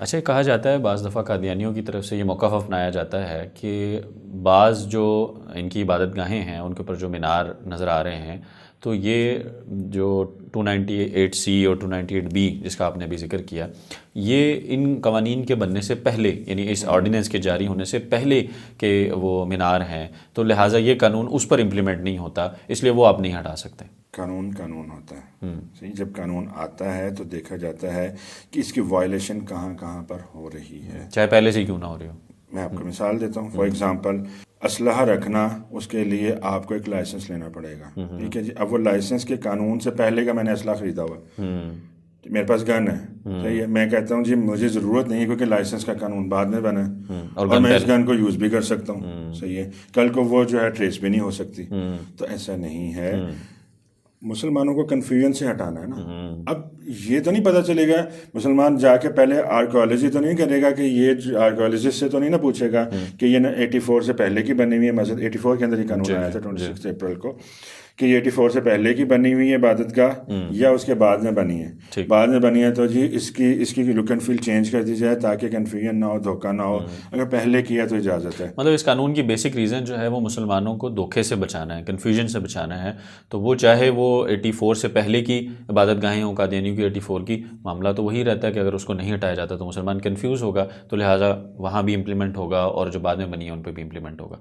اچھا، یہ کہا جاتا ہے بعض دفعہ قادیانیوں کی طرف سے یہ موقف اپنایا جاتا ہے کہ بعض جو ان کی عبادت گاہیں ہیں ان کے اوپر جو مینار نظر آ رہے ہیں، تو یہ جو 298 سی اور 298 بی جس کا آپ نے ابھی ذکر کیا، یہ ان قوانین کے بننے سے پہلے، یعنی اس آرڈیننس کے جاری ہونے سے پہلے کہ وہ مینار ہیں، تو لہٰذا یہ قانون اس پر امپلیمنٹ نہیں ہوتا، اس لیے وہ آپ نہیں ہٹا سکتے۔ قانون قانون ہوتا ہے، صحیح۔ جب قانون آتا ہے تو دیکھا جاتا ہے کہ اس کی وائلیشن کہاں کہاں پر ہو رہی ہے، چاہے پہلے سے کیوں نہ ہو رہی ہو۔ میں آپ کو مثال دیتا ہوں۔ فار ایگزامپل، اسلحہ رکھنا، اس کے لیے آپ کو ایک لائسنس لینا پڑے گا، ٹھیک ہے جی۔ اب وہ لائسنس کے قانون سے پہلے کا میں نے اسلحہ خریدا ہوا، میرے پاس گن ہے، صحیح ہے، میں کہتا ہوں جی مجھے ضرورت نہیں ہے کیونکہ لائسنس کا قانون بعد میں بنا ہے اور میں اس گن کو یوز بھی کر سکتا ہوں، صحیح ہے، کل کو وہ جو ہے ٹریس بھی نہیں ہو سکتی۔ تو ایسا نہیں ہے، مسلمانوں کو کنفیوژن سے ہٹانا ہے نا۔ اب یہ تو نہیں پتہ چلے گا، مسلمان جا کے پہلے آرکیولوجی تو نہیں کرے گا کہ یہ آرکیولوجسٹ سے تو نہیں نہ پوچھے گا کہ یہ 84 سے پہلے کی بنی ہوئی ہے مسجد۔ 84 کے اندر یہ قانون آیا تھا 26 اپریل کو کہ یہ 84 سے پہلے کی بنی ہوئی ہے عبادت گاہ یا اس کے بعد میں بنی ہے۔ بعد میں بنی ہے تو جی اس کی لک اینڈ فیل چینج کر دی جائے تاکہ کنفیوژن نہ ہو، دھوکہ نہ ہو۔ اگر پہلے کیا تو اجازت ہے۔ مطلب اس قانون کی بیسک ریزن جو ہے وہ مسلمانوں کو دھوکے سے بچانا ہے، کنفیوژن سے بچانا ہے، تو وہ چاہے وہ 84 سے پہلے کی عبادت گاہیں ہوں، قادیانیوں کی 84 کی، معاملہ تو وہی رہتا ہے کہ اگر اس کو نہیں ہٹایا جاتا تو مسلمان کنفیوز ہوگا، تو لہٰذا وہاں بھی امپلیمنٹ ہوگا اور جو بعد میں بنی ہے ان پہ بھی امپلیمنٹ ہوگا۔